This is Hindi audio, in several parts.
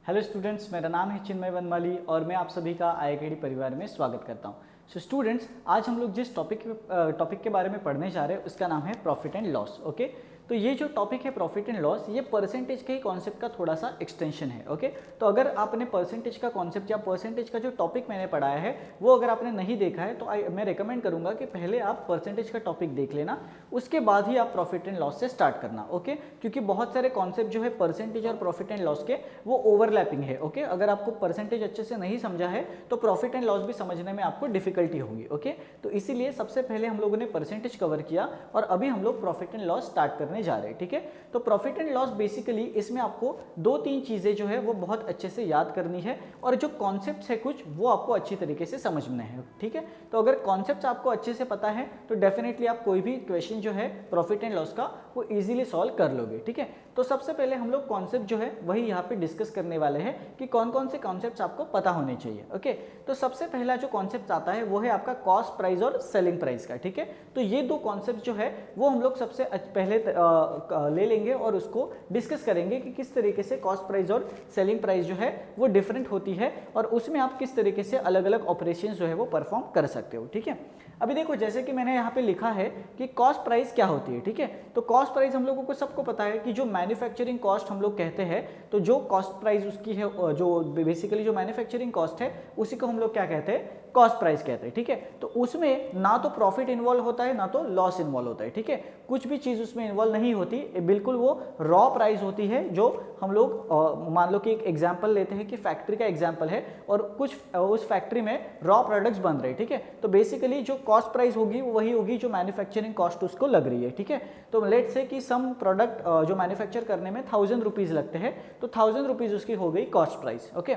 हेलो स्टूडेंट्स, मेरा नाम है चिन्मय वनमाली और मैं आप सभी का IIKD परिवार में स्वागत करता हूं। सो स्टूडेंट्स, आज हम लोग जिस टॉपिक के बारे में पढ़ने जा रहे हैं उसका नाम है प्रॉफिट एंड लॉस। ओके, तो ये जो टॉपिक है प्रॉफिट एंड लॉस, ये परसेंटेज के ही कॉन्सेप्ट का थोड़ा सा एक्सटेंशन है। ओके, तो अगर आपने परसेंटेज का कॉन्सेप्ट या परसेंटेज का जो टॉपिक मैंने पढ़ाया है वो अगर आपने नहीं देखा है तो मैं रिकमेंड करूंगा कि पहले आप परसेंटेज का टॉपिक देख लेना, उसके बाद ही आप प्रॉफिट एंड लॉस से स्टार्ट करना। ओके, क्योंकि बहुत सारे कॉन्सेप्ट जो है परसेंटेज और प्रॉफिट एंड लॉस के वो ओवरलैपिंग है। ओके, अगर आपको परसेंटेज अच्छे से नहीं समझा है तो प्रॉफिट एंड लॉस भी समझने में आपको डिफिकल्टी होगी। ओके, तो इसीलिए सबसे पहले हम लोगों ने परसेंटेज कवर किया और अभी हम लोग प्रॉफिट एंड लॉस स्टार्ट करने जा रहे हैं। ठीक है, तो प्रॉफिट एंड लॉस बेसिकली इसमें आपको दो तीन चीजें जो है वो बहुत अच्छे से याद करनी है और जो कॉन्सेप्ट्स है कुछ वो आपको अच्छी तरीके से समझने हैं। ठीक है, तो अगर कॉन्सेप्ट्स आपको अच्छे से पता है तो डेफिनेटली आप कोई भी क्वेश्चन जो है प्रॉफिट एंड लॉस का वो इजीली सॉल्व कर लोगे। ठीक है, तो सबसे पहले हम लोग कॉन्सेप्ट जो है वही यहाँ पे डिस्कस करने वाले हैं कि कौन कौन से कॉन्सेप्ट्स आपको पता होने चाहिए। ओके, तो सबसे पहला जो कॉन्सेप्ट आता है वो है आपका कॉस्ट प्राइस और सेलिंग प्राइस का। ठीक है, तो ये दो कॉन्सेप्ट जो है वो हम लोग सबसे पहले ले लेंगे और उसको डिस्कस करेंगे कि किस तरीके से कॉस्ट प्राइस और सेलिंग प्राइस जो है वो डिफरेंट होती है और उसमें आप किस तरीके से अलग अलग ऑपरेशन जो है वो परफॉर्म कर सकते हो। ठीक है, अभी देखो जैसे कि मैंने यहाँ पे लिखा है कि कॉस्ट प्राइस क्या होती है। ठीक है, तो कॉस्ट प्राइस हम लोगों को सबको पता है कि जो मैन्युफैक्चरिंग कॉस्ट हम लोग कहते हैं, तो जो कॉस्ट प्राइस उसकी है, जो बेसिकली जो मैन्युफैक्चरिंग कॉस्ट है उसी को हम लोग क्या कहते हैं, कॉस्ट प्राइस कहते हैं। ठीक है, तो उसमें ना तो प्रॉफिट इन्वॉल्व होता है ना तो लॉस इन्वॉल्व होता है। ठीक है, कुछ भी चीज उसमें इन्वॉल्व नहीं होती, बिल्कुल वो रॉ प्राइस होती है। जो हम लोग मान लो कि एक एग्जांपल लेते हैं कि फैक्ट्री का एग्जांपल है और कुछ उस फैक्ट्री में रॉ प्रोडक्ट्स बन रहे हैं। ठीक है, तो बेसिकली जो कॉस्ट प्राइस होगी वो वही होगी जो मैन्युफैक्चरिंग कॉस्ट उसको लग रही है। ठीक है, तो लेट्स से कि सम प्रोडक्ट जो मैन्युफैक्चर करने में 1000 रुपीज लगते हैं, तो 1000 रुपीज उसकी हो गई कॉस्ट प्राइस। ओके,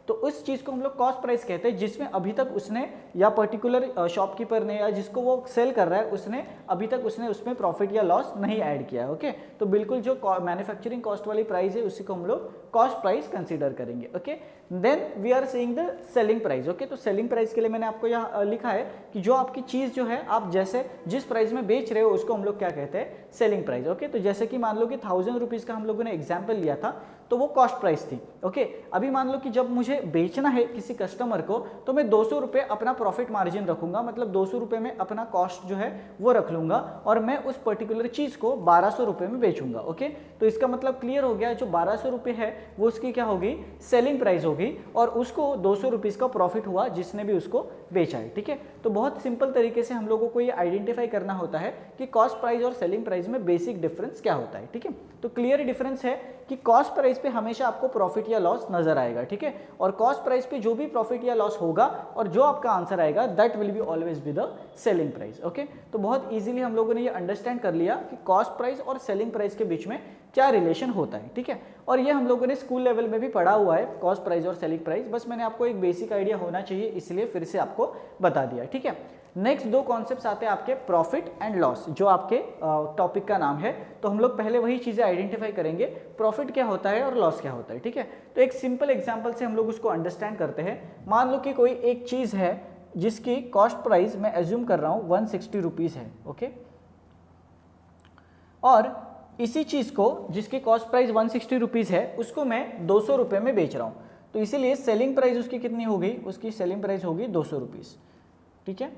तो उस चीज को हम लोग कॉस्ट प्राइस कहते हैं जिसमें अभी तक उसने या पर्टिकुलर शॉपकीपर ने या जिसको वो सेल कर रहा है उसने अभी तक उसने उसमें प्रॉफिट या लॉस नहीं ऐड किया है। ओके, तो बिल्कुल जो मैन्युफैक्चरिंग कॉस्ट वाली प्राइस है उसी को हम लोग कॉस्ट प्राइस कंसीडर करेंगे। Okay, then we are seeing the selling price. Okay, तो सेलिंग प्राइस के लिए मैंने आपको यहाँ लिखा है कि जो आपकी चीज जो है आप जैसे जिस प्राइस में बेच रहे हो उसको हम लोग क्या कहते हैं, सेलिंग प्राइस। ओके, तो जैसे कि मान लो कि 1000 रुपीज का हम लोगों ने एग्जाम्पल लिया था तो वो कॉस्ट प्राइस थी। ओके, अभी मान लो कि जब मुझे बेचना है किसी कस्टमर को तो मैं 200 रुपये अपना प्रॉफिट मार्जिन रखूंगा, मतलब 200 रुपये में अपना कॉस्ट जो है वो रख लूंगा और मैं उस पर्टिकुलर चीज को 1200 रुपये में बेचूंगा। ओके, तो इसका मतलब क्लियर हो गया, जो 1200 रुपये है वो उसकी क्या होगी, सेलिंग प्राइस होगी और उसको 200 रुपीज का प्रॉफिट हुआ जिसने भी उसको बेचा है। ठीक है, तो बहुत सिंपल तरीके से हम लोगों को ये आइडेंटिफाई करना होता है कि कॉस्ट प्राइस और सेलिंग प्राइस में बेसिक डिफरेंस क्या होता है। ठीक है, तो क्लियर डिफरेंस है कि कॉस्ट प्राइस पे हमेशा आपको प्रॉफिट या लॉस नजर आएगा। ठीक है, और कॉस्ट प्राइस पे जो भी प्रॉफिट या लॉस होगा और जो आपका आंसर आएगा that will be always be the selling price. Okay, तो बहुत इजीली हम लोगों ने ये अंडरस्टैंड कर लिया कि कॉस्ट प्राइस और सेलिंग प्राइस के बीच में क्या रिलेशन होता है। ठीक है, और ये हम लोगों ने स्कूल लेवल में भी पढ़ा हुआ है कॉस्ट प्राइस और सेलिंग प्राइस, बस मैंने आपको एक बेसिक आइडिया होना चाहिए इसलिए फिर से आपको बता दिया। ठीक है, नेक्स्ट दो कॉन्सेप्ट्स आते हैं आपके प्रॉफिट एंड लॉस, जो आपके टॉपिक का नाम है। तो हम लोग पहले वही चीजें आइडेंटिफाई करेंगे, प्रॉफिट क्या होता है और लॉस क्या होता है। ठीक है, तो एक सिंपल एग्जांपल से हम लोग उसको अंडरस्टैंड करते हैं। मान लो कि कोई एक चीज है जिसकी कॉस्ट प्राइस मैं एज्यूम कर रहा हूं 160 रुपीज है। ओके, और इसी चीज को जिसकी कॉस्ट प्राइस 160 रुपीज है उसको मैं 200 रुपये में बेच रहा हूं, तो इसीलिए सेलिंग प्राइस उसकी कितनी होगी, उसकी सेलिंग प्राइस होगी 200 रुपीज। ठीक है,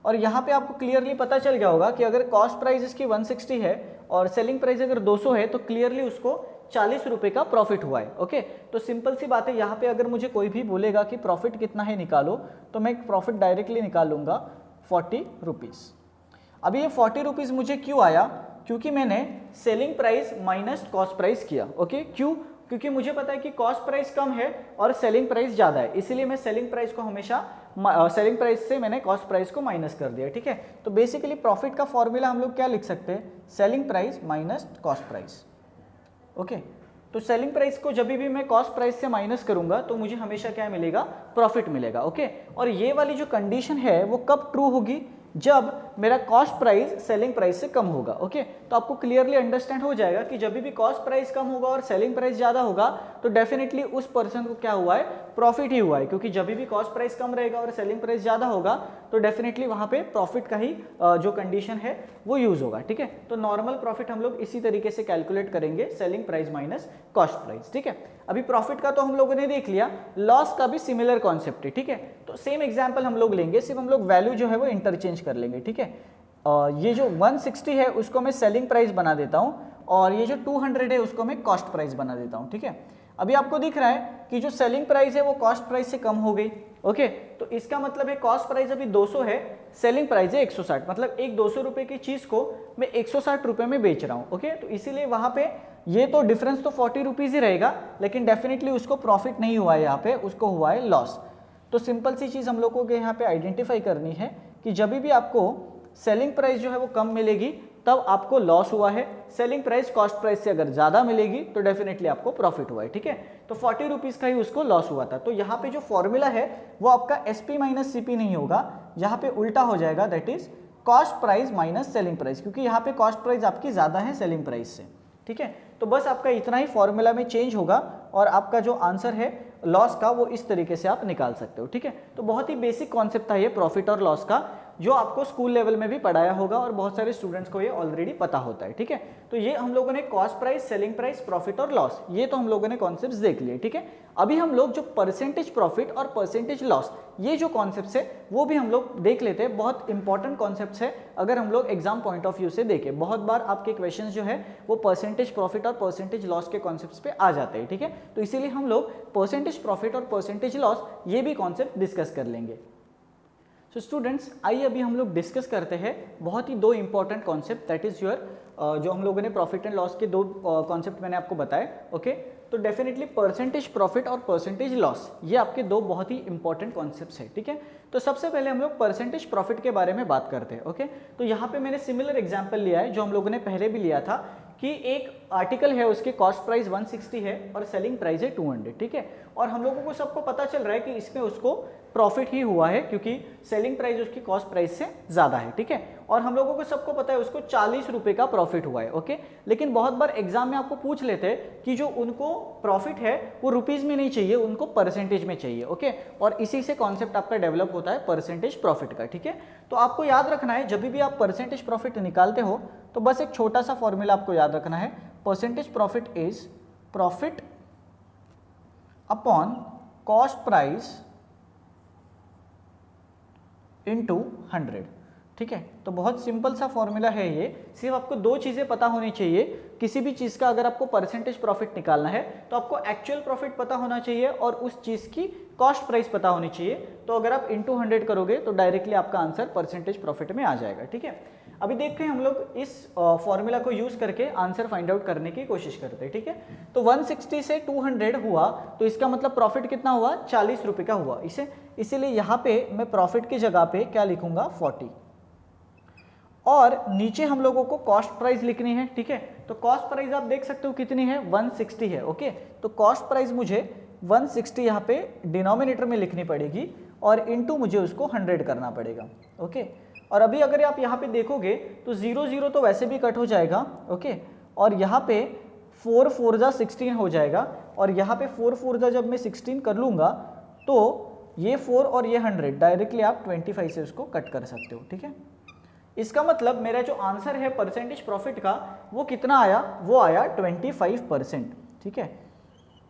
और यहाँ पे आपको क्लियरली पता चल गया होगा कि अगर कॉस्ट प्राइस इसकी 160 है और सेलिंग प्राइस अगर 200 है तो क्लियरली उसको 40 रुपये का प्रॉफिट हुआ है। ओके, तो सिंपल सी बात है, यहाँ पे अगर मुझे कोई भी बोलेगा कि प्रॉफिट कितना है निकालो तो मैं प्रॉफिट डायरेक्टली निकाल लूंगा 40 रुपीज। अभी ये 40 रुपीज मुझे क्यों आया, क्योंकि मैंने selling price minus cost price किया। ओके, क्यों, क्योंकि मुझे पता है कि कॉस्ट प्राइस कम है और सेलिंग प्राइस ज्यादा है, इसीलिए मैं सेलिंग प्राइस को हमेशा सेलिंग प्राइस से मैंने कॉस्ट प्राइस को माइनस कर दिया। ठीक है, तो बेसिकली प्रॉफिट का फॉर्मूला हम लोग क्या लिख सकते हैं, selling price minus cost price. Okay, तो सेलिंग प्राइस को जब भी मैं कॉस्ट प्राइस से माइनस करूंगा तो मुझे हमेशा क्या मिलेगा, प्रॉफिट मिलेगा। ओके, और ये वाली जो कंडीशन है वो कब ट्रू होगी, जब मेरा कॉस्ट प्राइस सेलिंग प्राइस से कम होगा। ओके, तो आपको क्लियरली अंडरस्टैंड हो जाएगा कि जब भी कॉस्ट प्राइस कम होगा और सेलिंग प्राइस ज्यादा होगा तो डेफिनेटली उस पर्सन को क्या हुआ है, प्रॉफिट ही हुआ है, क्योंकि जब भी कॉस्ट प्राइस कम रहेगा और सेलिंग प्राइस ज़्यादा होगा तो डेफिनेटली वहाँ पे प्रॉफिट का ही जो कंडीशन है वो यूज़ होगा, ठीक है। तो नॉर्मल प्रॉफिट हम लोग इसी तरीके से कैलकुलेट करेंगे, selling price minus cost price, ठीक है। अभी प्रॉफिट का तो हम लोगों ने देख लिया, लॉस का भी सिमिलर कॉन्सेप्ट है, ठीक है। तो सेम एग्जाम्पल हम लोग लेंगे, सिर्फ हम लोग वैल्यू जो है वो इंटरचेंज कर लेंगे, ठीक है। ये जो 160 है उसको मैं सेलिंग प्राइस बना देता हूँ और ये जो 200 है उसको मैं कॉस्ट प्राइस बना देता हूँ, ठीक है। अभी आपको दिख रहा है कि जो सेलिंग प्राइस है वो कॉस्ट प्राइस से कम हो गई, ओके। तो इसका मतलब है कॉस्ट प्राइस अभी 200 है, सेलिंग प्राइस है 160, मतलब एक 200 रुपए की चीज को मैं 160 रुपए में बेच रहा हूँ, ओके। तो इसीलिए वहां पे ये तो डिफरेंस तो 40 रुपीज ही रहेगा, लेकिन डेफिनेटली उसको प्रॉफिट नहीं हुआ है, यहाँ पे उसको हुआ है लॉस। तो सिंपल सी चीज हम लोगों को यहाँ पे आइडेंटिफाई करनी है कि जब भी आपको सेलिंग प्राइस जो है वो कम मिलेगी तब आपको लॉस हुआ है, सेलिंग प्राइस कॉस्ट प्राइस से अगर ज्यादा मिलेगी तो डेफिनेटली आपको प्रॉफिट हुआ है, ठीक है। तो 40 रुपीज का ही उसको लॉस हुआ था। तो यहाँ पे जो फॉर्मूला है वो आपका एसपी माइनस सीपी नहीं होगा, यहाँ पे उल्टा हो जाएगा, that is cost price minus selling price, क्योंकि यहाँ पे कॉस्ट प्राइस आपकी ज्यादा है सेलिंग प्राइस से, ठीक है। तो बस आपका इतना ही फॉर्मूला में चेंज होगा और आपका जो आंसर है लॉस का वो इस तरीके से आप निकाल सकते हो, ठीक है। तो बहुत ही बेसिक कॉन्सेप्ट था ये प्रॉफिट और लॉस का, जो आपको स्कूल लेवल में भी पढ़ाया होगा और बहुत सारे स्टूडेंट्स को ये ऑलरेडी पता होता है, ठीक है। तो ये हम लोगों ने cost price, selling price, profit और लॉस, ये तो हम लोगों ने कॉन्सेप्ट्स देख लिए, ठीक है। अभी हम लोग जो परसेंटेज प्रॉफिट और परसेंटेज लॉस, ये जो कॉन्सेप्ट्स है वो भी हम लोग देख लेते हैं। बहुत इंपॉर्टेंट कॉन्सेप्ट्स है अगर हम लोग एग्जाम पॉइंट ऑफ व्यू से देखें। बहुत बार आपके क्वेश्चंस जो है वो परसेंटेज प्रॉफिट और परसेंटेज लॉस के कॉन्सेप्ट्स पे आ जाते हैं, ठीक है। तो इसीलिए हम लोग परसेंटेज प्रॉफिट और परसेंटेज लॉस ये भी कॉन्सेप्ट डिस्कस कर लेंगे। सो स्टूडेंट्स, आइए अभी हम लोग डिस्कस करते हैं बहुत ही दो important concept, that is your जो हम लोगों ने प्रॉफिट एंड लॉस के दो कॉन्सेप्ट मैंने आपको बताए, ओके। तो डेफिनेटली परसेंटेज प्रॉफिट और परसेंटेज लॉस ये आपके दो बहुत ही इंपॉर्टेंट कॉन्सेप्ट्स हैं, ठीक है। तो सबसे पहले हम लोग परसेंटेज प्रॉफिट के बारे में बात करते हैं, ओके। तो यहाँ पे मैंने सिमिलर एग्जाम्पल लिया है जो हम लोगों ने पहले भी लिया था कि एक आर्टिकल है उसके कॉस्ट प्राइस 160 है और सेलिंग प्राइस है 200, ठीक है। और हम लोगों को सबको पता चल रहा है कि इसमें उसको प्रॉफिट ही हुआ है क्योंकि सेलिंग प्राइस उसकी कॉस्ट प्राइस से ज्यादा है, ठीक है। और हम लोगों को सबको पता है उसको 40 रुपए का प्रॉफिट हुआ है, ओके। लेकिन बहुत बार एग्जाम में आपको पूछ लेते हैं कि जो उनको प्रॉफिट है वो रुपीज में नहीं चाहिए, उनको परसेंटेज में चाहिए, ओके। और इसी से कॉन्सेप्ट आपका डेवलप होता है परसेंटेज प्रॉफिट का, ठीक है। तो आपको याद रखना है जब भी आप परसेंटेज प्रॉफिट निकालते हो तो बस एक छोटा सा फॉर्मूला आपको याद रखना है, percentage profit is profit upon cost price into 100, ठीक है। तो बहुत सिंपल सा फॉर्मूला है ये, सिर्फ आपको दो चीजें पता होनी चाहिए किसी भी चीज का। अगर आपको परसेंटेज प्रॉफिट निकालना है तो आपको एक्चुअल प्रॉफिट पता होना चाहिए और उस चीज की कॉस्ट प्राइस पता होनी चाहिए। तो अगर आप इनटू 100 करोगे तो डायरेक्टली आपका आंसर परसेंटेज प्रॉफिट में आ जाएगा, ठीक है। अभी देखते हैं हम लोग इस फॉर्मूला को यूज करके आंसर फाइंड आउट करने की कोशिश करते हैं, ठीक है। तो 160 से 200 हुआ तो इसका मतलब प्रॉफिट कितना हुआ, 40 रुपए का हुआ। इसीलिए यहाँ पे मैं प्रॉफिट की जगह पे क्या लिखूंगा, 40, और नीचे हम लोगों को कॉस्ट प्राइस लिखनी है, ठीक है। तो कॉस्ट प्राइस आप देख सकते हो कितनी है, 160 है, ओके। तो कॉस्ट प्राइस मुझे 160 यहाँ पे डिनोमिनेटर में लिखनी पड़ेगी और इनटू मुझे उसको 100 करना पड़ेगा, ओके। और अभी अगर आप यहाँ पे देखोगे तो 0 0 तो वैसे भी कट हो जाएगा, ओके। और यहाँ पे 4 4 जा 16 हो जाएगा और यहाँ पे 4 4 जा जब मैं 16 कर लूँगा तो ये 4 और ये 100 डायरेक्टली आप 25 से उसको कट कर सकते हो, ठीक है। इसका मतलब मेरा जो आंसर है परसेंटेज प्रॉफिट का वो कितना आया, वो आया 25%, ठीक है।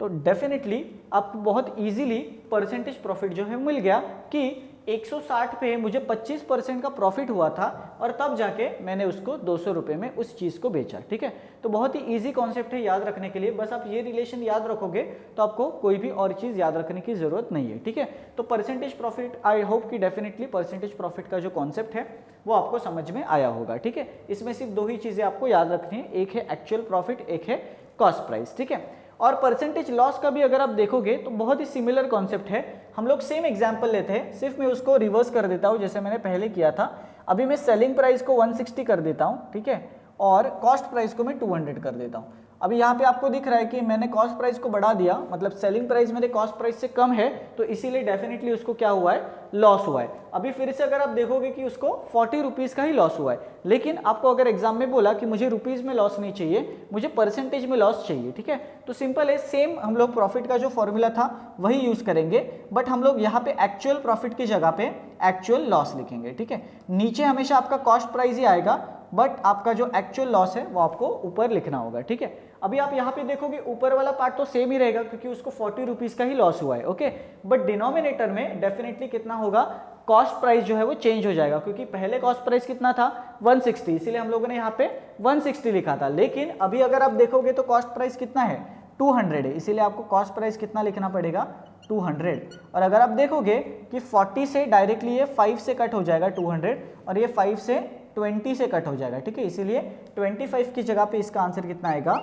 तो डेफिनेटली आपको बहुत इजीली परसेंटेज प्रॉफिट जो है मिल गया कि 160 पे मुझे 25% का प्रॉफिट हुआ था और तब जाके मैंने उसको 200 रुपये में उस चीज़ को बेचा, ठीक है। तो बहुत ही इजी कॉन्सेप्ट है याद रखने के लिए, बस आप ये रिलेशन याद रखोगे तो आपको कोई भी और चीज़ याद रखने की ज़रूरत नहीं है, ठीक है। तो परसेंटेज प्रॉफिट, आई होप कि डेफिनेटली परसेंटेज प्रॉफिट का जो कॉन्सेप्ट है वो आपको समझ में आया होगा, ठीक है। इसमें सिर्फ दो ही चीज़ें आपको याद रखनी है, एक है एक्चुअल प्रॉफिट, एक है कॉस्ट प्राइस, ठीक है। और परसेंटेज लॉस का भी अगर आप देखोगे तो बहुत ही सिमिलर कॉन्सेप्ट है। हम लोग सेम एग्जांपल लेते हैं, सिर्फ मैं उसको रिवर्स कर देता हूं जैसे मैंने पहले किया था। अभी मैं सेलिंग प्राइस को 160 कर देता हूं, ठीक है, और कॉस्ट प्राइस को मैं 200 कर देता हूं। अभी यहाँ पे आपको दिख रहा है कि मैंने कॉस्ट प्राइस को बढ़ा दिया, मतलब सेलिंग प्राइस मेरे कॉस्ट प्राइस से कम है, तो इसीलिए डेफिनेटली उसको क्या हुआ है, लॉस हुआ है। अभी फिर से अगर आप देखोगे कि उसको 40 रुपीज़ का ही लॉस हुआ है, लेकिन आपको अगर एग्जाम में बोला कि मुझे रुपीज़ में लॉस नहीं चाहिए, मुझे परसेंटेज में लॉस चाहिए, ठीक है, तो सिंपल है, सेम हम लोग प्रॉफिट का जो फॉर्मूला था वही यूज़ करेंगे, बट हम लोग यहाँ पे एक्चुअल प्रॉफिट की जगह पे एक्चुअल लॉस लिखेंगे, ठीक है। नीचे हमेशा आपका कॉस्ट प्राइस ही आएगा, बट आपका जो एक्चुअल लॉस है वो आपको ऊपर लिखना होगा, ठीक है। अभी आप यहाँ पे देखोगे ऊपर वाला पार्ट तो सेम ही रहेगा क्योंकि उसको 40 रुपीज़ का ही लॉस हुआ है, ओके, बट डिनोमिनेटर में डेफिनेटली कितना होगा, कॉस्ट प्राइस जो है वो चेंज हो जाएगा, क्योंकि पहले कॉस्ट प्राइस कितना था 160, इसीलिए हम लोगों ने यहाँ पे 160 लिखा था, लेकिन अभी अगर आप देखोगे तो कॉस्ट प्राइस कितना है 200 है, इसीलिए आपको कॉस्ट प्राइस कितना लिखना पड़ेगा 200। और अगर आप देखोगे कि 40 से डायरेक्टली ये 5 से कट हो जाएगा 200, और ये 5 से 20 से कट हो जाएगा, ठीक है, इसीलिए 25 की जगह पे इसका आंसर कितना आएगा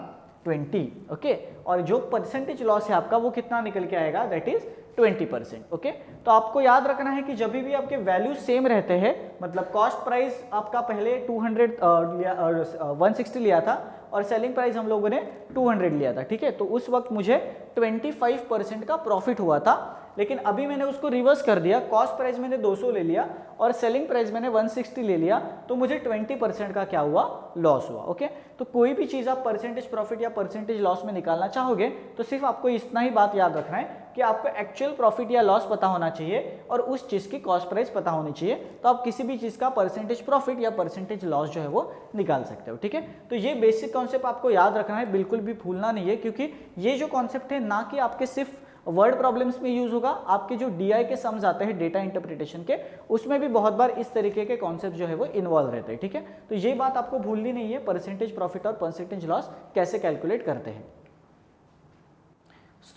20, ओके। और जो परसेंटेज लॉस है आपका वो कितना निकल के आएगा, दैट इज 20%, ओके। तो आपको याद रखना है कि जब भी आपके वैल्यू सेम रहते हैं, मतलब कॉस्ट प्राइस आपका पहले 160 लिया था और सेलिंग प्राइस हम लोगों ने 200 लिया था, ठीक है, तो उस वक्त मुझे 25% का प्रॉफिट हुआ था, लेकिन अभी मैंने उसको रिवर्स कर दिया, कॉस्ट प्राइस मैंने 200 ले लिया और सेलिंग प्राइस मैंने 160 ले लिया, तो मुझे 20% का क्या हुआ, लॉस हुआ, ओके। तो कोई भी चीज़ आप परसेंटेज प्रॉफिट या परसेंटेज लॉस में निकालना चाहोगे तो सिर्फ आपको इतना ही बात याद रखना है कि आपको एक्चुअल प्रॉफिट या लॉस पता होना चाहिए और उस चीज़ की कॉस्ट प्राइस पता होनी चाहिए, तो आप किसी भी चीज़ का परसेंटेज प्रॉफिट या परसेंटेज लॉस जो है वो निकाल सकते हो, ठीक है। तो ये बेसिक कॉन्सेप्ट आपको याद रखना है, बिल्कुल भी भूलना नहीं है, क्योंकि ये जो कॉन्सेप्ट है ना कि आपके सिर्फ वर्ड प्रॉब्लम्स में यूज होगा, आपके जो डीआई के सम्स आते हैं डेटा इंटरप्रिटेशन के, उसमें भी बहुत बार इस तरीके के कॉन्सेप्ट जो है वो इन्वॉल्व रहते हैं, ठीक है। तो ये बात आपको भूलनी नहीं है, परसेंटेज प्रॉफिट और परसेंटेज लॉस कैसे कैलकुलेट करते हैं।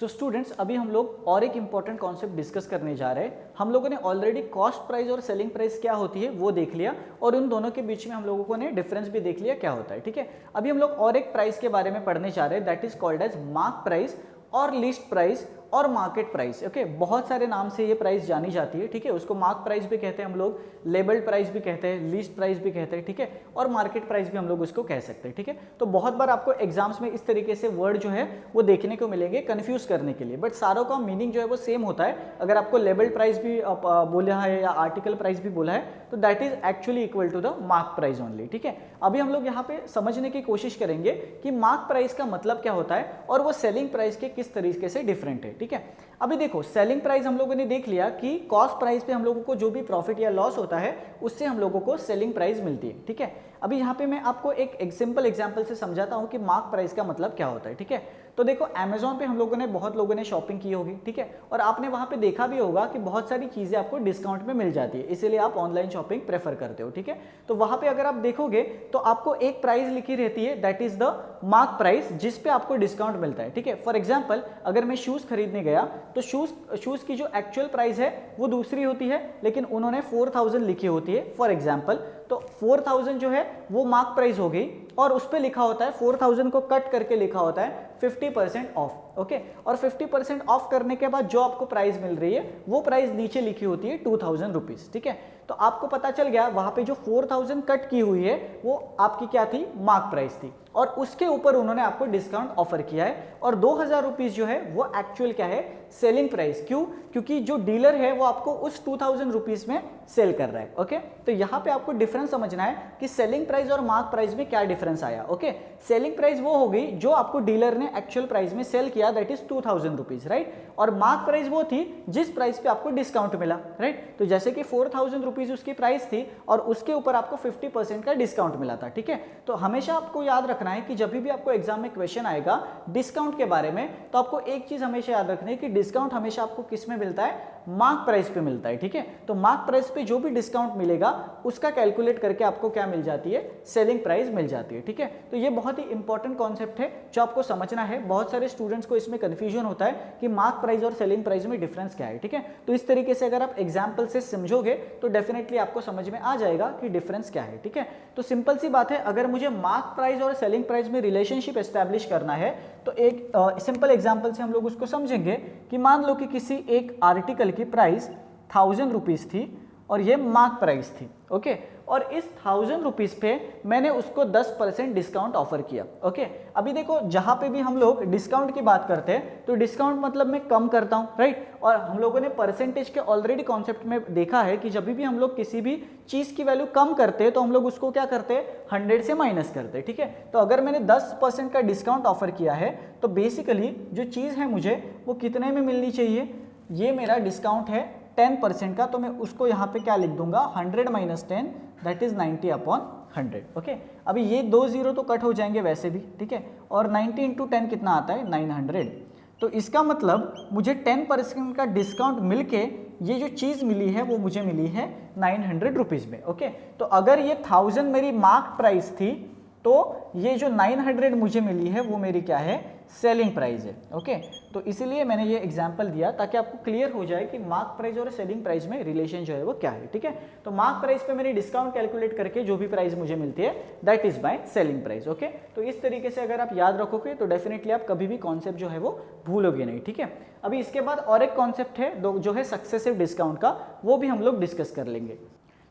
तो स्टूडेंट्स अभी हम लोग और एक इंपॉर्टेंट कॉन्सेप्ट डिस्कस करने जा रहे हैं। हम लोगों ने ऑलरेडी कॉस्ट प्राइस और सेलिंग प्राइस क्या होती है वो देख लिया, और उन दोनों के बीच में हम लोगों ने डिफरेंस भी देख लिया क्या होता है, ठीक है। अभी हम लोग और एक प्राइस के बारे में पढ़ने जा रहे हैं, that is called as mark price और लिस्ट प्राइस और मार्केट प्राइस, ओके। बहुत सारे नाम से ये प्राइस जानी जाती है, ठीक है। उसको मार्क प्राइस भी कहते हैं हम लोग, लेबल्ड प्राइस भी कहते हैं, लिस्ट प्राइस भी कहते हैं, ठीक है, और मार्केट प्राइस भी हम लोग उसको कह सकते हैं, ठीक है। तो बहुत बार आपको एग्जाम्स में इस तरीके से वर्ड जो है वो देखने को मिलेंगे कंफ्यूज करने के लिए, बट सारों का मीनिंग जो है वो सेम होता है। अगर आपको लेबल्ड प्राइस भी बोला है या आर्टिकल प्राइस भी बोला है तो that is actually equal to the mark price only, ठीक है। अभी हम लोग यहाँ पे समझने की कोशिश करेंगे कि मार्क प्राइस का मतलब क्या होता है और वो सेलिंग प्राइस के किस तरीके से डिफरेंट है, ठीक है। अभी देखो, सेलिंग प्राइस हम लोगों ने देख लिया कि कॉस्ट प्राइस पे हम लोगों को जो भी प्रॉफिट या लॉस होता है उससे हम लोगों को सेलिंग प्राइस मिलती है, ठीक है। अभी यहाँ पे मैं आपको एक सिंपल एग्जांपल से समझाता हूँ कि मार्क प्राइस का मतलब क्या होता है, ठीक है। तो देखो, अमेजोन पे हम लोगों ने बहुत लोगों ने शॉपिंग की होगी, ठीक है, और आपने वहाँ पे देखा भी होगा कि बहुत सारी चीज़ें आपको डिस्काउंट में मिल जाती है, इसीलिए आप ऑनलाइन शॉपिंग प्रेफर करते हो, ठीक है। तो वहाँ पे अगर आप देखोगे तो आपको एक प्राइस लिखी रहती है, that is the mark price, जिस पे आपको डिस्काउंट मिलता है, ठीक है। फॉर एग्जाम्पल, अगर मैं शूज़ खरीदने गया तो शूज़ की जो एक्चुअल प्राइस है वो दूसरी होती है, लेकिन उन्होंने 4000 लिखी होती है फॉर एग्जाम्पल, तो 4000 जो है वो मार्क प्राइस हो गई, और उस पर लिखा होता है 4000 को कट करके लिखा होता है 50% ऑफ, ओके। और 50% ऑफ करने के बाद जो आपको प्राइस मिल रही है वो प्राइस नीचे लिखी होती है 2000 रुपीज़, ठीक है। तो आपको पता चल गया वहां पे जो 4000 कट की हुई है वो आपकी क्या थी, मार्क प्राइस थी, और उसके ऊपर उन्होंने आपको डिस्काउंट ऑफर किया है, और 2000 रुपीज़ जो है वो एक्चुअल क्या है, सेलिंग प्राइस। क्यों? क्योंकि जो डीलर है वो आपको उस 2000 रुपीज़ में सेल कर रहा है, ओके। तो यहाँ पे आपको डिफरेंस समझना है कि सेलिंग प्राइस और मार्क प्राइस में क्या डिफरेंस आया, ओके। सेलिंग प्राइस वो हो गई जो आपको डीलर ने एक्चुअल प्राइस में सेल किया, दैट इज 2000 रुपीज़, राइट। और मार्क प्राइस वो थी जिस प्राइस पे आपको डिस्काउंट मिला, राइट। तो जैसे कि 4000 रुपीज़ उसकी प्राइस थी और उसके ऊपर आपको 50% का डिस्काउंट मिला था, ठीक है। तो हमेशा आपको याद रखना है कि जब भी आपको एग्जाम में क्वेश्चन आएगा डिस्काउंट के बारे में, तो आपको एक चीज हमेशा याद रखनी है कि डिस्काउंट हमेशा आपको किस में मिलता है, मार्क प्राइस पे मिलता है, ठीक है। तो मार्क प्राइस पे जो भी डिस्काउंट मिलेगा उसका कैलकुलेट करके आपको क्या मिल जाती है, सेलिंग प्राइस मिल जाती है, ठीक है। तो ये बहुत ही इंपॉर्टेंट कॉन्सेप्ट है जो आपको समझना है। बहुत सारे स्टूडेंट्स को इसमें कंफ्यूजन होता है कि मार्क प्राइस और सेलिंग प्राइस में डिफरेंस क्या है, ठीक है। तो इस तरीके से अगर आप एग्जाम्पल से समझोगे तो डेफिनेटली आपको समझ में आ जाएगा कि डिफरेंस क्या है, ठीक है। तो सिंपल सी बात है, अगर मुझे मार्क प्राइस और सेलिंग प्राइस में रिलेशनशिप एस्टैब्लिश करना है तो एक सिंपल एग्जाम्पल से हम लोग उसको समझेंगे कि मान लो कि किसी एक आर्टिकल की प्राइस 1000 रुपीज़ थी और ये मार्क प्राइस थी। ओके, और इस 1000 रुपीज़ पे मैंने उसको 10% डिस्काउंट ऑफर किया। ओके, अभी देखो जहाँ पे भी हम लोग डिस्काउंट की बात करते हैं तो डिस्काउंट मतलब मैं कम करता हूँ, राइट। और हम लोगों ने परसेंटेज के ऑलरेडी कॉन्सेप्ट में देखा है कि जब भी हम लोग किसी भी चीज़ की वैल्यू कम करते हैं तो हम लोग उसको क्या करते हैं, 100 से माइनस करते हैं, ठीक है। तो अगर मैंने 10% का डिस्काउंट ऑफर किया है तो बेसिकली जो चीज़ है मुझे वो कितने में मिलनी चाहिए, ये मेरा डिस्काउंट है 10% का, तो मैं उसको यहाँ पे क्या लिख दूंगा, 100 minus 10 that is 90 upon 100। Okay, अभी ये 2 जीरो तो कट हो जाएंगे वैसे भी, ठीक है। और 90 इंटू 10 कितना आता है, 900। तो इसका मतलब मुझे 10% का डिस्काउंट मिलके ये जो चीज़ मिली है वो मुझे मिली है 900 रुपीज़ में। ओके, तो अगर ये 1000 मेरी मार्क प्राइस थी तो ये जो 900 मुझे मिली है वो मेरी क्या है, सेलिंग प्राइस है। ओके, तो इसीलिए मैंने ये एग्जांपल दिया ताकि आपको क्लियर हो जाए कि मार्क प्राइस और सेलिंग प्राइस में रिलेशन जो है वो क्या है, ठीक है। तो मार्क प्राइस पे मैंने डिस्काउंट कैलकुलेट करके जो भी प्राइस मुझे मिलती है that is by selling price. Okay, तो इस तरीके से अगर आप याद रखोगे तो डेफिनेटली आप कभी भी कॉन्सेप्ट जो है वो भूलोगे नहीं, ठीक है। अभी इसके बाद और एक कॉन्सेप्ट है जो है सक्सेसिव डिस्काउंट का, वो भी हम लोग डिस्कस कर लेंगे।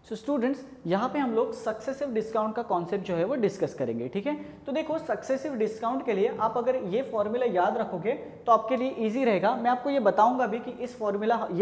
सो स्टूडेंट्स, यहाँ पे हम लोग सक्सेसिव डिस्काउंट का कॉन्सेप्ट जो है वो डिस्कस करेंगे, ठीक है। तो देखो सक्सेसिव डिस्काउंट के लिए आप अगर ये फॉर्मूला याद रखोगे तो आपके लिए इजी रहेगा। मैं आपको ये बताऊंगा भी कि ये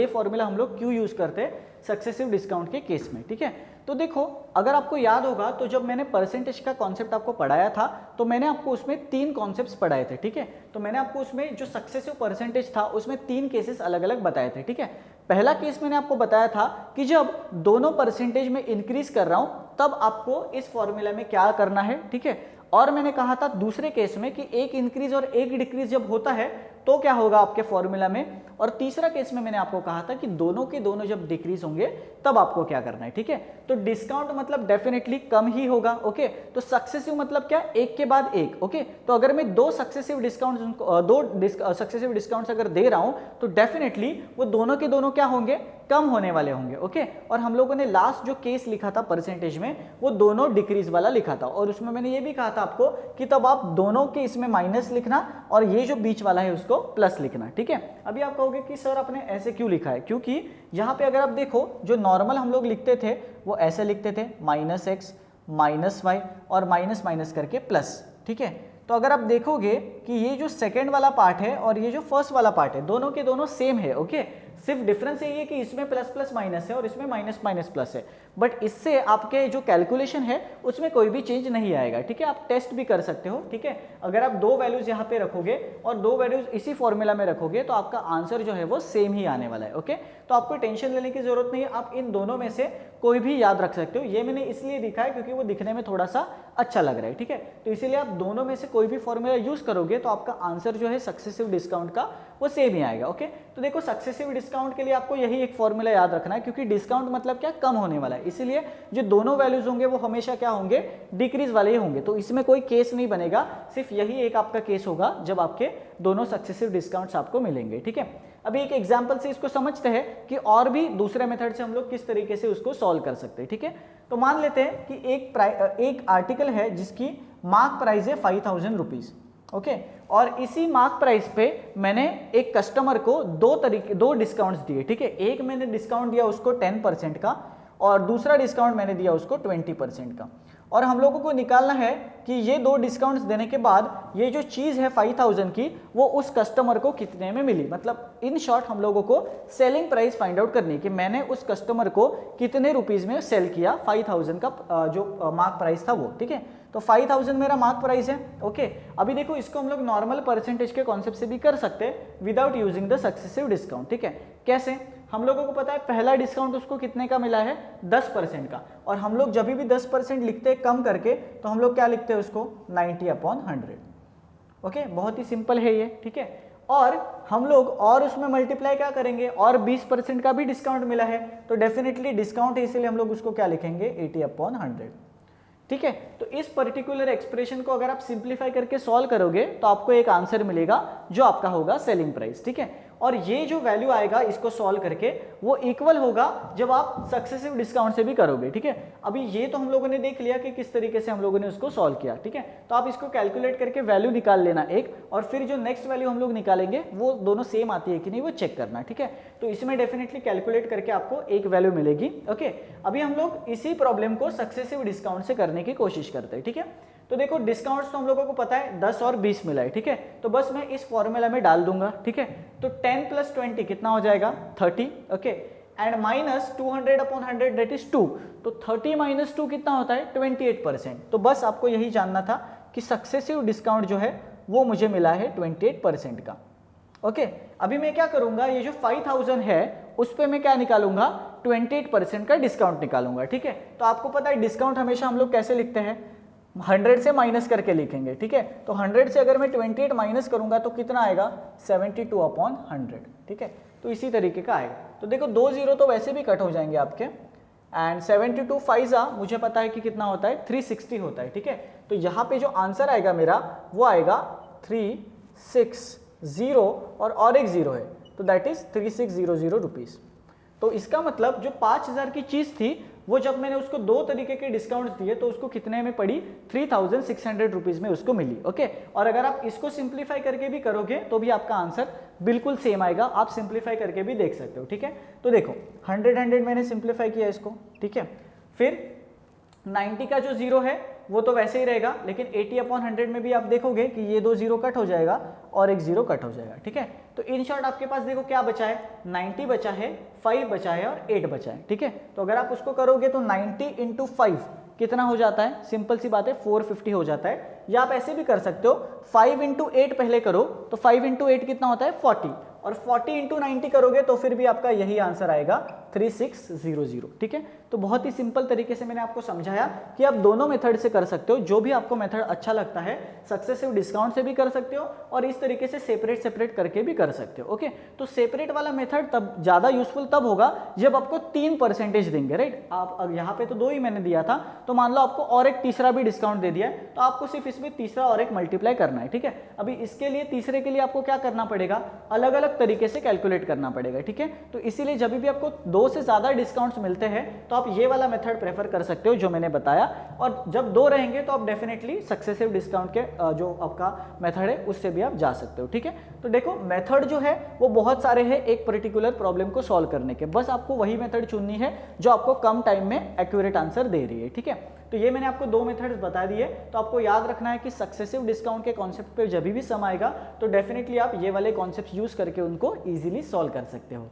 फॉर्मूला हम लोग क्यों यूज करते हैं सक्सेसिव डिस्काउंट के केस में, ठीक है। तो देखो अगर आपको याद होगा तो जब मैंने परसेंटेज का कॉन्सेप्ट आपको पढ़ाया था तो मैंने आपको उसमें 3 कॉन्सेप्ट्स पढ़ाए थे, ठीक है। तो मैंने आपको उसमें जो सक्सेसिव परसेंटेज था उसमें 3 केसेस अलग अलग बताए थे, ठीक है। पहला केस मैंने आपको बताया था कि जब दोनों परसेंटेज में इंक्रीज कर रहा हूं तब आपको इस फॉर्मूला में क्या करना है, ठीक है। और मैंने कहा था दूसरे केस में कि एक इंक्रीज और एक डिक्रीज जब होता है तो क्या होगा आपके फॉर्मूला में। और तीसरा केस में मैंने आपको कहा था कि दोनों के दोनों जब डिक्रीज होंगे तब आपको क्या करना है, ठीक है। तो डिस्काउंट मतलब डेफिनेटली कम ही होगा। ओके, तो सक्सेसिव मतलब क्या, एक के बाद एक। ओके, तो अगर मैं दो सक्सेसिव डिस्काउंट्स अगर दे रहा हूं तो डेफिनेटली वो दोनों के दोनों क्या होंगे, कम होने वाले होंगे। ओके, और हम लोगों ने लास्ट जो केस लिखा था परसेंटेज में वो दोनों डिक्रीज वाला लिखा था और उसमें मैंने ये भी कहा था आपको कि तब आप दोनों के इसमें माइनस लिखना और ये जो बीच वाला है उसको प्लस लिखना, ठीक है। अभी आप कहोगे कि सर आपने ऐसे क्यों लिखा है, क्योंकि यहाँ पे अगर आप देखो जो नॉर्मल हम लोग लिखते थे वो ऐसे लिखते थे -x -y और माइनस माइनस करके प्लस, ठीक है। तो अगर आप देखोगे कि ये जो सेकेंड वाला पार्ट है और ये जो फर्स्ट वाला पार्ट है दोनों के दोनों सेम है। ओके, सिर्फ डिफरेंस ये है कि इसमें प्लस प्लस माइनस है और इसमें माइनस माइनस प्लस है, बट इससे आपके जो कैलकुलेशन है उसमें कोई भी चेंज नहीं आएगा, ठीक है। आप टेस्ट भी कर सकते हो, ठीक है। अगर आप दो वैल्यूज यहाँ पे रखोगे और दो वैल्यूज इसी फॉर्मूला में रखोगे तो आपका आंसर जो है वो सेम ही आने वाला है। ओके, तो आपको टेंशन लेने की जरूरत नहीं है, आप इन दोनों में से कोई भी याद रख सकते हो। ये मैंने इसलिए लिखा है क्योंकि वो दिखने में थोड़ा सा अच्छा लग रहा है, ठीक है। तो इसीलिए आप दोनों में से कोई भी फॉर्मूला यूज करोगे तो आपका आंसर जो है सक्सेसिव डिस्काउंट का वो सेम ही आएगा। ओके, तो देखो सक्सेसिव डिस्काउंट के लिए आपको यही एक फॉर्मूला याद रखना है क्योंकि डिस्काउंट मतलब क्या, कम होने वाला है, इसीलिए जो दोनों वैल्यूज होंगे वो हमेशा क्या होंगे, डिक्रीज वाले ही होंगे। तो इसमें कोई केस नहीं बनेगा, सिर्फ यही एक आपका केस होगा जब आपके दोनों सक्सेसिव डिस्काउंट्स आपको मिलेंगे, ठीक है। अभी एक एग्जांपल से इसको समझते हैं कि और भी दूसरे मेथड से हम लोग किस तरीके से उसको सॉल्व कर सकते हैं, ठीक है। तो मान लेते हैं कि एक आर्टिकल है जिसकी मार्क प्राइस है 5000 रुपीज। ओके, और इसी मार्क प्राइस पे मैंने एक कस्टमर को दो डिस्काउंट्स दिए, ठीक है। एक मैंने डिस्काउंट दिया उसको 10% का और दूसरा डिस्काउंट मैंने दिया उसको 20% का। और हम लोगों को निकालना है कि ये दो डिस्काउंट्स देने के बाद ये जो चीज़ है 5000 की वो उस कस्टमर को कितने में मिली। मतलब इन शॉर्ट हम लोगों को सेलिंग प्राइस फाइंड आउट करनी है कि मैंने उस कस्टमर को कितने रुपीज़ में सेल किया, 5000 का जो मार्क प्राइस था वो, ठीक है। तो 5000 मेरा मार्क प्राइस है। ओके, अभी देखो इसको हम लोग नॉर्मल परसेंटेज के कॉन्सेप्ट से भी कर सकते हैं without using the successive discount, ठीक है। कैसे, हम लोगों को पता है पहला डिस्काउंट उसको कितने का मिला है, 10% का, और हम लोग जब भी 10% लिखते हैं कम करके तो हम लोग क्या लिखते हैं उसको 90/100। ओके, बहुत ही सिंपल है ये, ठीक है। और हम लोग और उसमें मल्टीप्लाई क्या करेंगे, और 20% का भी डिस्काउंट मिला है तो डेफिनेटली डिस्काउंट है इसलिए हम लोग उसको क्या लिखेंगे 80/100, ठीक है। तो इस पर्टिकुलर एक्सप्रेशन को अगर आप सिंप्लीफाई करके सॉल्व करोगे तो आपको एक आंसर मिलेगा जो आपका होगा सेलिंग प्राइस, ठीक है। और ये जो वैल्यू आएगा इसको सॉल्व करके वो इक्वल होगा जब आप सक्सेसिव डिस्काउंट से भी करोगे, ठीक है। अभी ये तो हम लोगों ने देख लिया कि किस तरीके से हम लोगों ने उसको सॉल्व किया, ठीक है। तो आप इसको कैलकुलेट करके वैल्यू निकाल लेना एक, और फिर जो नेक्स्ट वैल्यू हम लोग निकालेंगे वो दोनों सेम आती है कि नहीं वो चेक करना, ठीक है। तो इसमें डेफिनेटली कैलकुलेट करके आपको एक वैल्यू मिलेगी, ओके। अभी हम लोग इसी प्रॉब्लम को सक्सेसिव डिस्काउंट से करने की कोशिश करते हैं, ठीक है। तो देखो डिस्काउंट्स तो हम लोगों को पता है 10 और 20 मिला है, ठीक है। तो बस मैं इस फॉर्मूला में डाल दूंगा, ठीक है। तो 10 + 20 कितना हो जाएगा 30, okay, and minus 200/100 that is 2। तो 30 - 2 कितना होता है 28%। तो बस आपको यही जानना था कि सक्सेसिव डिस्काउंट जो है वो मुझे मिला है 28% का, ओके। अभी मैं क्या करूंगा, ये जो 5000 है उस पर मैं क्या निकालूंगा 28% का डिस्काउंट निकालूंगा, ठीक है। तो आपको पता है डिस्काउंट हमेशा हम लोग कैसे लिखते हैं, 100 से माइनस करके लिखेंगे, ठीक है। तो 100 से अगर मैं 28 माइनस करूंगा तो कितना आएगा 72/100, ठीक है। तो इसी तरीके का आएगा। तो देखो 2 0 तो वैसे भी कट हो जाएंगे आपके, एंड 72 5 मुझे पता है कि कितना होता है 360 होता है, ठीक है। तो यहाँ पे जो आंसर आएगा मेरा वो आएगा 360 और एक 0 है, तो दैट इज 3600 रुपीज़। तो इसका मतलब जो 5000 की चीज़ थी वो जब मैंने उसको 2 तरीके के डिस्काउंट दिए तो उसको कितने में पड़ी 3600 रुपीज़ में उसको मिली, ओके। और अगर आप इसको सिंप्लीफाई करके भी करोगे तो भी आपका आंसर बिल्कुल सेम आएगा, आप सिंप्लीफाई करके भी देख सकते हो, ठीक है। तो देखो 100 मैंने सिंप्लीफाई किया इसको, ठीक है। फिर 90 का जो 0 है वो तो वैसे ही रहेगा, लेकिन 80/100 में भी आप देखोगे कि ये 2 0 कट हो जाएगा और एक 0 कट हो जाएगा, ठीक है। तो इन शॉर्ट आपके पास देखो क्या बचा है, 90 बचा है, 5 बचा है और 8 बचा है, ठीक है। तो अगर आप उसको करोगे तो 90 × 5 कितना हो जाता है, सिंपल सी बात है 450 हो जाता है। या आप ऐसे भी कर सकते हो 5 × 8 पहले करो, तो 5 × 8 कितना होता है 40, और 40 × 90 करोगे तो फिर भी आपका यही आंसर आएगा 3600, ठीक है। तो बहुत ही सिंपल तरीके से मैंने आपको समझाया कि आप दोनों मेथड से कर सकते हो, जो भी आपको मेथड अच्छा लगता है। सक्सेसिव डिस्काउंट से भी कर सकते हो और इस तरीके से सेपरेट करके भी कर सकते हो, ओके। तो सेपरेट वाला मेथड तब ज़्यादा यूजफुल तब होगा जब आपको 3% देंगे, राइट। आप अब यहाँ पे तो 2 ही मैंने दिया था, तो मान लो आपको और एक तीसरा भी डिस्काउंट दे दिया है, तो आपको सिर्फ इसमें तीसरा और एक मल्टीप्लाई करना है, ठीक है। अभी इसके लिए तीसरे के लिए आपको क्या करना पड़ेगा, अलग अलग तरीके से कैलकुलेट करना पड़ेगा, ठीक है। तो इसीलिए जब भी आपको 2 से ज़्यादा डिस्काउंट्स मिलते हैं तो आप ये वाला मेथड प्रेफर कर सकते हो जो मैंने बताया, और जब 2 रहेंगे तो आप डेफिनेटली सक्सेसिव डिस्काउंट के जो आपका मेथड है उससे भी आप जा सकते हो, ठीक है। तो देखो मेथड जो है वो बहुत सारे हैं एक पर्टिकुलर प्रॉब्लम को सॉल्व करने के, बस आपको वही मेथड चुननी है जो आपको कम टाइम में एक्यूरेट आंसर दे रही है, ठीक है। तो ये मैंने आपको 2 मेथड्स बता दिए। तो आपको याद रखना है कि सक्सेसिव डिस्काउंट के कॉन्सेप्ट पे जब भी सम आएगा तो डेफिनेटली आप ये वाले कॉन्सेप्ट यूज करके उनको इजीली सॉल्व कर सकते हो।